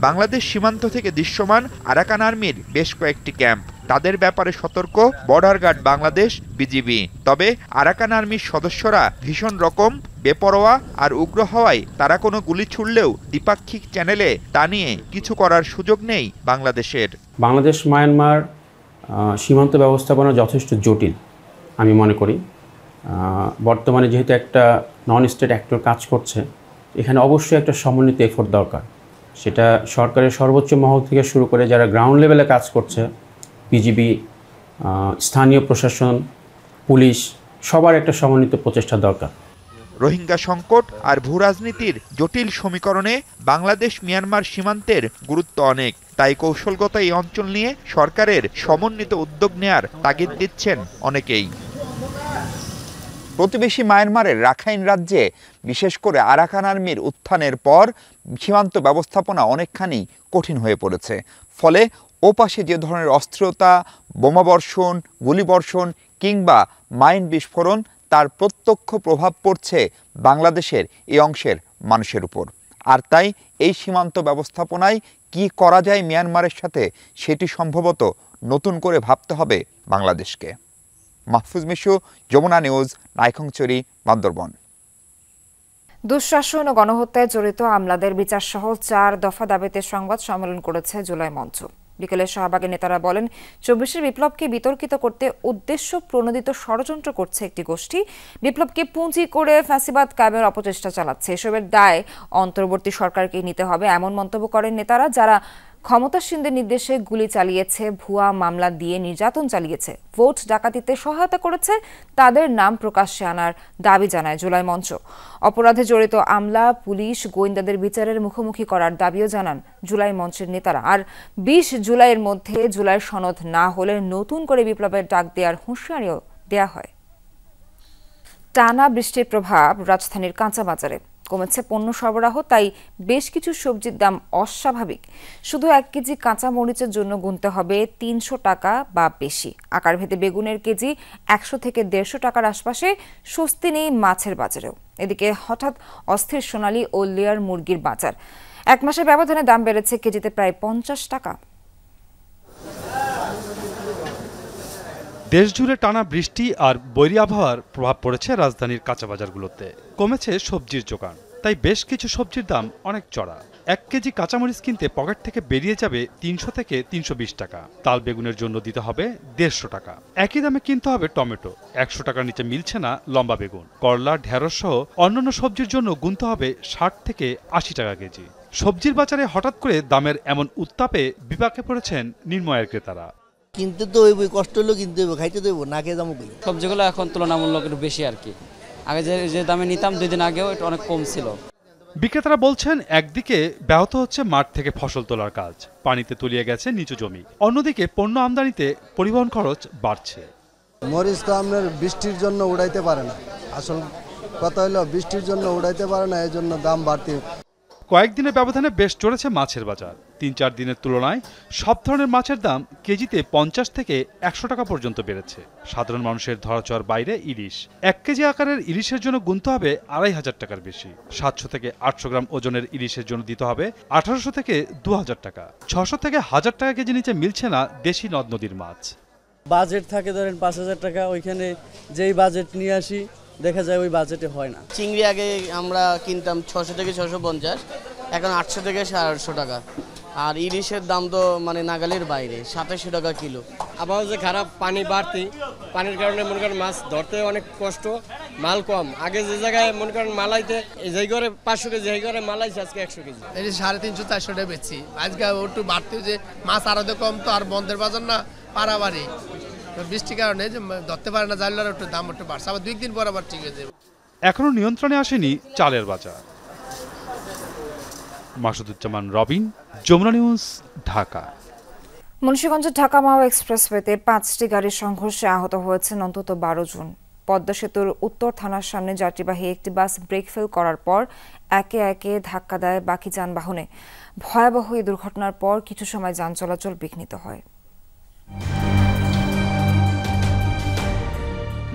বাংলাদেশ সীমান্ত থেকে দৃশ্যমান আরাকান আর্মির বেশ কয়েকটি ক্যাম্প। তাদের ব্যাপারে সতর্ক বর্ডার গার্ড বাংলাদেশ বিজিবি। তবে আরাকান আর্মির সদস্যরা ভীষণ রকম বেপরোয়া আর উগ্র হওয়ায় তারা কোনো গুলি ছুড়লেও দ্বিপাক্ষিক চ্যানেলে তা নিয়ে কিছু করার সুযোগ নেই বাংলাদেশের। বাংলাদেশ মায়ানমার সীমান্ত ব্যবস্থাপনা যথেষ্ট জটিল আমি মনে করি। বর্তমানে যেহেতু একটা নন স্টেট অ্যাক্টর কাজ করছে, এখানে অবশ্যই একটা সমন্বিত এফোর্ট দরকার। সেটা সরকারের সর্বোচ্চ মহল থেকে শুরু করে যারা গ্রাউন্ড লেভেলে কাজ করছে, বিজিবি, স্থানীয় প্রশাসন, পুলিশ, সবার একটা সমন্বিত প্রচেষ্টা দরকার। রোহিঙ্গা সংকট আর ভূরাজনীতির জটিল সমীকরণে বাংলাদেশ মিয়ানমার সীমান্তের গুরুত্ব অনেক। তাই কৌশলগত এই অঞ্চল নিয়ে সরকারের সমন্বিত উদ্যোগ নেয়ার তাগিদ দিচ্ছেন অনেকেই। প্রতিবেশী মায়ানমারের রাখাইন রাজ্যে বিশেষ করে আরাকান আর্মির উত্থানের পর সীমান্ত ব্যবস্থাপনা অনেকখানি কঠিন হয়ে পড়েছে। ফলে ওপাশে যে ধরনের অস্থিরতা, বোমাবর্ষণ, গুলিবর্ষণ কিংবা মাইন বিস্ফোরণ তার প্রত্যক্ষ প্রভাব পড়ছে বাংলাদেশের এই অংশের মানুষের উপর। আর তাই এই সীমান্ত ব্যবস্থাপনায় কি করা যায় মিয়ানমারের সাথে, সেটি সম্ভবত নতুন করে ভাবতে হবে বাংলাদেশকে। মাহফুজ মিশু, যমুনা নিউজ, নাইখংছড়ি, বান্দরবন। দুঃশাসন ও গণহত্যায় জড়িত আমলাদের বিচার সহ 4 দফা দাবিতে সংবাদ সম্মেলন করেছে জুলাই মঞ্চ। বিকেলে শাহবাগের নেতারা বলেন, 24 বিপ্লবকে বিতর্কিত করতে উদ্দেশ্য প্রণোদিত ষড়যন্ত্র করছে একটি গোষ্ঠী। বিপ্লবকে পুঁজি করে ফ্যাসিবাদ কায়েমের অপচেষ্টা চালাচ্ছে। এসবের দায় অন্তর্বর্তী সরকারকে নিতে হবে, এমন মন্তব্য করেন নেতারা। যারা ক্ষমতাসীনদের নির্দেশে গুলি চালিয়েছে, ভুয়া মামলা দিয়ে নির্যাতন চালিয়েছে, ভোট ডাকাতিতে সহায়তা করেছে, তাদের নাম প্রকাশ্যে আনার দাবি জানায় জুলাই মঞ্চ। অপরাধে জড়িত আমলা, পুলিশ, গোয়েন্দাদের বিচারের মুখোমুখি করার দাবিও জানান জুলাই মঞ্চের নেতারা। আর 20 জুলাইয়ের মধ্যে জুলাই সনদ না হলে নতুন করে বিপ্লবের ডাক দেওয়ার হুঁশিয়ারিও দেয়া হয়। টানা বৃষ্টির প্রভাব রাজধানীর কাঁচা বাজারে। কমেছে পণ্য সরবরাহ, তাই বেশ কিছু সবজির দাম অস্বাভাবিক। শুধু 1 কেজি কাঁচা মরিচের জন্য গুনতে হবে 300 টাকা বা বেশি। আকারভেদে বেগুনের কেজি 100 থেকে 150 টাকার আশপাশে। স্বস্তি নেই মাছের বাজারেও। এদিকে হঠাৎ অস্থির সোনালী ও লেয়ার মুরগির বাজার। 1 মাসের ব্যবধানে দাম বেড়েছে কেজিতে প্রায় 50 টাকা। দেশজুড়ে টানা বৃষ্টি আর বৈরী আবহাওয়ার প্রভাব পড়েছে রাজধানীর কাঁচা বাজারগুলোতে। কমেছে সবজির যোগান, তাই বেশ কিছু সবজির দাম অনেক চড়া। 1 কেজি কাঁচামরিচ কিনতে পকেট থেকে বেরিয়ে যাবে 300 থেকে 320 টাকা। তাল বেগুনের জন্য দিতে হবে 150 টাকা। একই দামে কিনতে হবে টমেটো, 100 টাকার নিচে মিলছে না লম্বা বেগুন। করলা, ঢেঁড়স সহ অন্যান্য সবজির জন্য গুনতে হবে 60 থেকে 80 টাকা কেজি। সবজির বাজারে হঠাৎ করে দামের এমন উত্তাপে বিপাকে পড়েছেন নির্ময়ের ক্রেতারা। কিনতে তো হইব, কষ্ট হলেও কিনতে হইব, খাইতে তো হইব, না খেয়ে যাবো। সবজিগুলো এখন তুলনামূলক একটু বেশি আর কি। আগে যে দামে নিতাম 2 দিন আগেও এটা অনেক কম ছিল। বিক্রেতারা বলছেন, একদিকে ব্যাহত হচ্ছে মাঠ থেকে ফসল তোলার কাজ, পানিতে তলিয়ে গেছে নিচু জমি। অন্যদিকে পণ্য আমদানিতে পরিবহন খরচ বাড়ছে। মরিচ তো আপনার বৃষ্টির জন্য উড়াইতে পারে না। আসল কথা হলো বৃষ্টির জন্য উড়াইতে পারে না, এই জন্য দাম বাড়তি। কয়েকদিনের ব্যবধানে বেশ চড়েছে মাছের বাজার। 3-4 দিনের তুলনায় সব ধরনের মাছের দাম কেজিতে 50 থেকে 100 টাকা পর্যন্ত বেড়েছে। সাধারণ মানুষের ধরাছোঁয়ার বাইরে ইলিশ। 1 কেজি আকারের ইলিশের জন্য গুনতে হবে 2500 টাকার বেশি। 700 থেকে 800 গ্রাম ওজনের ইলিশের জন্য দিতে হবে 1800 থেকে 2000 টাকা। 600 থেকে 1000 টাকা কেজি নিচে মিলছে না দেশি নদ নদীর মাছ। বাজেট থাকে ধরেন 5000 টাকা, ওইখানে যেই বাজেট নিয়ে আসি দেখা যায় ওই বাজেটে হয় না। চিংড়ি আগে আমরা কিনতাম 600 থেকে 650, এখন 800 থেকে 850 টাকা। আর ইলিশের দাম তো মানে নাগালের বাইরে, 2700 টাকা কিলো। আবহাওয়া যে খারাপ, পানি বাড়তি, পানির কারণে মনে করেন মাছ ধরতে অনেক কষ্ট, মাল কম। আগে যে জায়গায় মনে করেন মালাইতে যেই ঘরে 500 কেজি, এই ঘরে মালাইছে আজকে 100 কেজি। এই 350-400 টাকা বেচছি। আজকে একটু বাড়তি, যে মাছ আরো কম তো, আর বন্ধের বাজার না পারাবাড়ি, বৃষ্টির কারণে যে ধরতে পারে না, জানলার একটু দাম একটু বাড়ছে, আবার 2 দিন পর আবার ঠিক হয়ে যাবে। এখনো নিয়ন্ত্রণে আসেনি চালের বাজার। মাসুদুজ্জামান রবিন, যমুনা নিউজ, ঢাকা। মুন্সিগঞ্জের ঢাকা মাওয়া এক্সপ্রেসওয়েতে 5টি গাড়ির সংঘর্ষে আহত হয়েছেন অন্তত 12 জন। পদ্মা সেতুর উত্তর থানার সামনে যাত্রীবাহী একটি বাস ব্রেক ফেল করার পর একে একে ধাক্কা দেয় বাকি যানবাহনে। ভয়াবহ এই দুর্ঘটনার পর কিছু সময় যান চলাচল বিঘ্নিত হয়।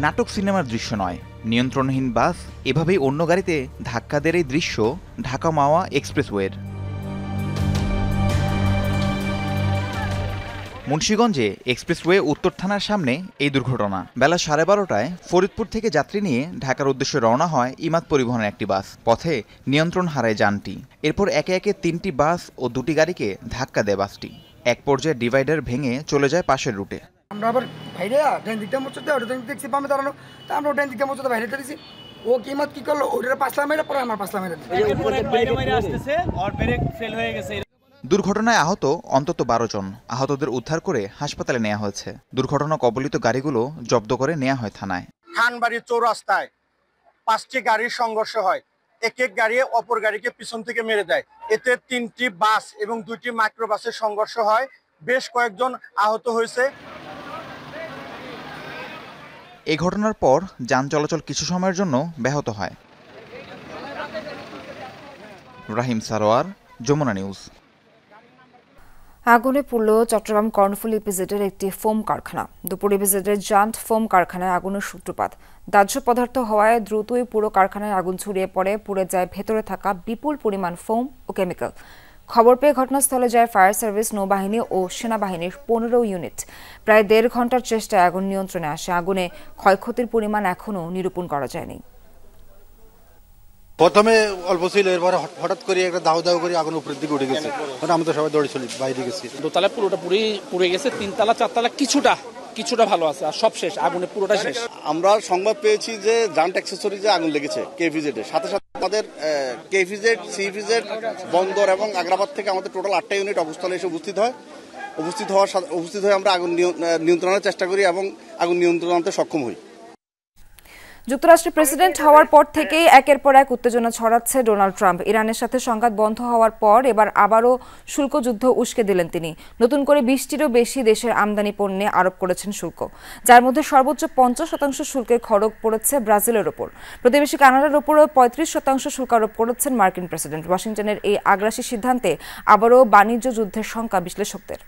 নাটক সিনেমার দৃশ্য নয়, নিয়ন্ত্রণহীন বাস এভাবেই অন্য গাড়িতে ধাক্কা দেওয়ার এই দৃশ্য ঢাকা মাওয়া এক্সপ্রেসওয়ের। মুন্সিগঞ্জে এক্সপ্রেসওয়ে উত্তর থানার সামনে এই দুর্ঘটনা। বেলা 12:30টায় ফরিদপুর থেকে যাত্রী নিয়ে ঢাকার উদ্দেশ্যে রওনা হয় ইমাদ পরিবহনের একটি বাস। পথে নিয়ন্ত্রণ হারায় যানটি। এরপর একে একে 3টি বাস ও 2টি গাড়িকে ধাক্কা দেয় বাসটি। এক পর্যায়ে ডিভাইডার ভেঙে চলে যায় পাশের রুটে। আমরা আবার বাইরে ডান দিকটা মোচতে, ওটা দেখছি বামে দাঁড়ানো, তা আমরা ডান দিকটা মোচতে বাইরে দিয়েছি। ও কিমত কি করলো, ওটার 5 লাখ মেরে পরে আমার 5 লাখ মেরে দিয়েছে। দুর্ঘটনায় আহত অন্তত 12 জন। আহতদের উদ্ধার করে হাসপাতালে নেওয়া হয়েছে। দুর্ঘটনা কবলিত গাড়িগুলো জব্দ করে নেওয়া হয় থানায়। খানবাড়ি চৌরাস্তায় 5টি গাড়ির সংঘর্ষ হয়। এক গাড়ি অপর গাড়িকে পিছন থেকে মেরে দেয়। এতে 3টি বাস এবং 2টি মাইক্রোবাসের সংঘর্ষ হয়। বেশ কয়েকজন আহত হয়েছে। এই ঘটনার পর যান চলাচল কিছু সময়ের জন্য ব্যাহত হয়। রাহিম সারোয়ার, যমুনা নিউজ। আগুনে পুড়ল চট্টগ্রাম কর্ণফুলী ইপিজেডের একটি ফোম কারখানা। দুপুর ইপিজেডের জান্ট ফোম কারখানায় আগুনের সূত্রপাত। দাহ্য পদার্থ হওয়ায় দ্রুতই পুরো কারখানায় আগুন ছড়িয়ে পড়ে, পুড়ে যায় ভেতরে থাকা বিপুল পরিমাণ ফোম ও কেমিক্যাল। খবর পেয়ে ঘটনাস্থলে যায় ফায়ার সার্ভিস, নৌবাহিনী ও সেনাবাহিনীর 15 ইউনিট। প্রায় 1.5 ঘন্টার চেষ্টায় আগুন নিয়ন্ত্রণে আসে। আগুনে ক্ষয়ক্ষতির পরিমাণ এখনও নিরূপণ করা যায়নি। প্রথমে অল্প ছিল, এরপরে হঠাৎ করে একটা দাউ দাউ করে আগুন উপরের দিকে উঠে গেছে। আমরা তো সবাই দৌড়ে চলি, বাইরে গেছি। দোতলা পুরোটা পুড়ে গেছে, 3 তলা 4 তলা কিছুটা ভালো আছে, আর সব শেষ, আগুনে পুরোটা শেষ। আমরা সংবাদ পেয়েছি যে জান্ট অ্যাক্সেসরিজে আগুন লেগেছে কেভিজেডে। সাথে সাথে আমাদের কেভিজেড, সিভিজেড, বন্দর এবং আগ্রাবাদ থেকে আমাদের টোটাল 8টা ইউনিট অবস্থানে এসে উপস্থিত হয়ে আমরা আগুন নিয়ন্ত্রণের চেষ্টা করি এবং আগুন নিয়ন্ত্রণ আনতে সক্ষম হই। যুক্তরাষ্ট্রের প্রেসিডেন্ট হওয়ার পর থেকেই একের পর এক উত্তেজনা ছড়াচ্ছে ডোনাল্ড ট্রাম্প। ইরানের সাথে সংঘাত বন্ধ হওয়ার পর এবার আবারও শুল্ক যুদ্ধ উস্কে দিলেন তিনি। নতুন করে 20টিরও বেশি দেশের আমদানি পণ্যে আরোপ করেছেন শুল্ক, যার মধ্যে সর্বোচ্চ 50% শুল্কের খড়গ পড়েছে ব্রাজিলের ওপর। প্রতিবেশী কানাডার ওপরও 35% শুল্ক আরোপ করেছেন মার্কিন প্রেসিডেন্ট। ওয়াশিংটনের এই আগ্রাসী সিদ্ধান্তে আবারও বাণিজ্য যুদ্ধের শঙ্কা বিশ্লেষকদের।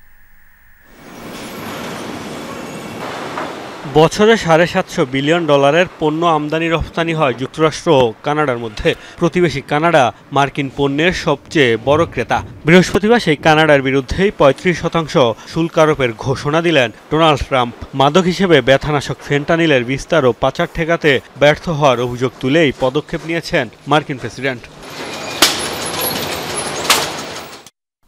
বছরে $750 বিলিয়ন পণ্য আমদানি রপ্তানি হয় যুক্তরাষ্ট্র ও কানাডার মধ্যে। প্রতিবেশী কানাডা মার্কিন পণ্যের সবচেয়ে বড় ক্রেতা। বৃহস্পতিবার সেই কানাডার বিরুদ্ধেই 35% শুল্ক আরোপের ঘোষণা দিলেন ডোনাল্ড ট্রাম্প। মাদক হিসেবে ব্যথানাশক ফেন্টানিলের বিস্তার ও পাচার ঠেকাতে ব্যর্থ হওয়ার অভিযোগ তুলেই পদক্ষেপ নিয়েছেন মার্কিন প্রেসিডেন্ট।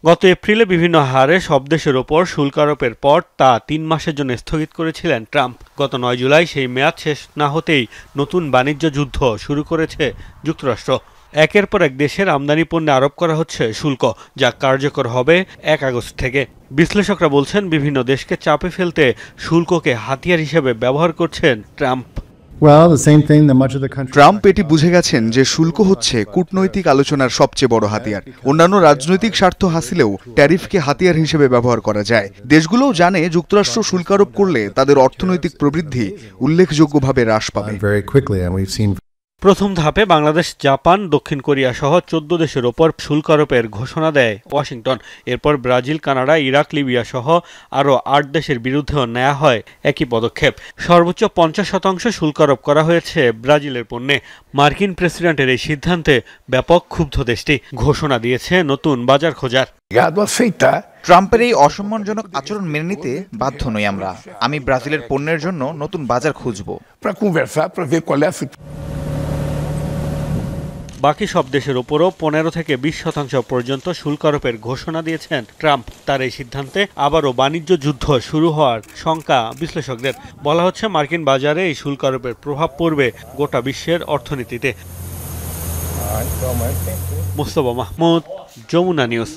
গত এপ্রিলে বিভিন্ন হারে সব দেশের ওপর শুল্ক আরোপের পর তা 3 মাসের জন্য স্থগিত করেছিলেন ট্রাম্প। গত 9 জুলাই সেই মেয়াদ শেষ না হতেই নতুন বাণিজ্য যুদ্ধ শুরু করেছে যুক্তরাষ্ট্র। একের পর এক দেশের আমদানি পণ্যে আরোপ করা হচ্ছে শুল্ক, যা কার্যকর হবে 1 আগস্ট থেকে। বিশ্লেষকরা বলছেন, বিভিন্ন দেশকে চাপে ফেলতে শুল্ককে হাতিয়ার হিসেবে ব্যবহার করছেন ট্রাম্প। ট্রাম্প এটি বুঝে গেছেন যে শুল্ক হচ্ছে কূটনৈতিক আলোচনার সবচেয়ে বড় হাতিয়ার। অন্যান্য রাজনৈতিক স্বার্থ হাসিলেও ট্যারিফকে হাতিয়ার হিসেবে ব্যবহার করা যায়। দেশগুলোও জানে যুক্তরাষ্ট্র শুল্ক আরোপ করলে তাদের অর্থনৈতিক প্রবৃদ্ধি উল্লেখযোগ্যভাবে হ্রাস পাবে। প্রথম ধাপে বাংলাদেশ, জাপান, দক্ষিণ কোরিয়া সহ 14 দেশের ওপর শুল্ক আরোপের ঘোষণা দেয় ওয়াশিংটন। এরপর ব্রাজিল, কানাডা, ইরাক, লিবিয়া সহ আরও 8 দেশের বিরুদ্ধেও নেওয়া হয় একই পদক্ষেপ। সর্বোচ্চ 50% শুল্ক আরোপ করা হয়েছে ব্রাজিলের পণ্যে। মার্কিন প্রেসিডেন্টের এই সিদ্ধান্তে ব্যাপক ক্ষুব্ধ দেশটি। ঘোষণা দিয়েছে নতুন বাজার খোঁজার। ট্রাম্পের এই অসম্মানজনক আচরণ মেনে নিতে বাধ্য নই আমরা। আমি ব্রাজিলের পণ্যের জন্য নতুন বাজার খুঁজব। বাকি সব দেশের ওপরও 15 থেকে 20% পর্যন্ত শুল্ক আরোপের ঘোষণা দিয়েছেন ট্রাম্প। তার এই সিদ্ধান্তে আবারও বাণিজ্য যুদ্ধ শুরু হওয়ার শঙ্কা বিশ্লেষকদের। বলা হচ্ছে, মার্কিন বাজারে এই শুল্ক আরোপের প্রভাব পড়বে গোটা বিশ্বের অর্থনীতিতে। মুস্তফা মাহমুদ, যমুনা নিউজ।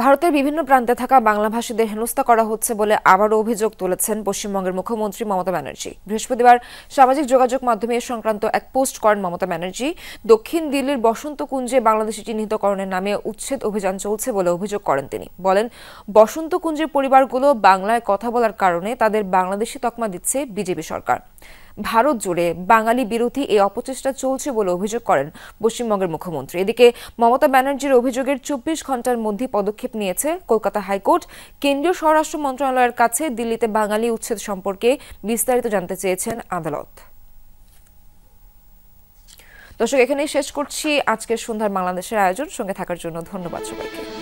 ভারতের বিভিন্ন প্রান্তে থাকা বাংলাভাষীদের হেনস্থা করা হচ্ছে বলে আবারও অভিযোগ তুলেছেন পশ্চিমবঙ্গের মুখ্যমন্ত্রী মমতা ব্যানার্জি। বৃহস্পতিবার সামাজিক যোগাযোগ মাধ্যমে এ সংক্রান্ত এক পোস্ট করেন মমতা ব্যানার্জি। দক্ষিণ দিল্লির বসন্তকুঞ্জে বাংলাদেশি চিহ্নিতকরণের নামে উচ্ছেদ অভিযান চলছে বলে অভিযোগ করেন তিনি। বলেন, বসন্তকুঞ্জের পরিবারগুলো বাংলায় কথা বলার কারণে তাদের বাংলাদেশি তকমা দিচ্ছে বিজেপি সরকার। ভারত জুড়ে বাঙালি বিরোধী এই অপচেষ্টা চলছে বলে অভিযোগ করেন পশ্চিমবঙ্গের মুখ্যমন্ত্রী। এদিকে মমতা ব্যানার্জির অভিযোগের 24 ঘন্টার মধ্যে পদক্ষেপ নিয়েছে কলকাতা হাইকোর্ট। কেন্দ্রীয় স্বরাষ্ট্র মন্ত্রণালয়ের কাছে দিল্লিতে বাঙালি উচ্ছেদ সম্পর্কে বিস্তারিত জানতে চেয়েছেন আদালত। দর্শক, এখানেই শেষ করছি আজকের সন্ধ্যার বাংলাদেশের আয়োজন। সঙ্গে থাকার জন্য ধন্যবাদ সবাইকে।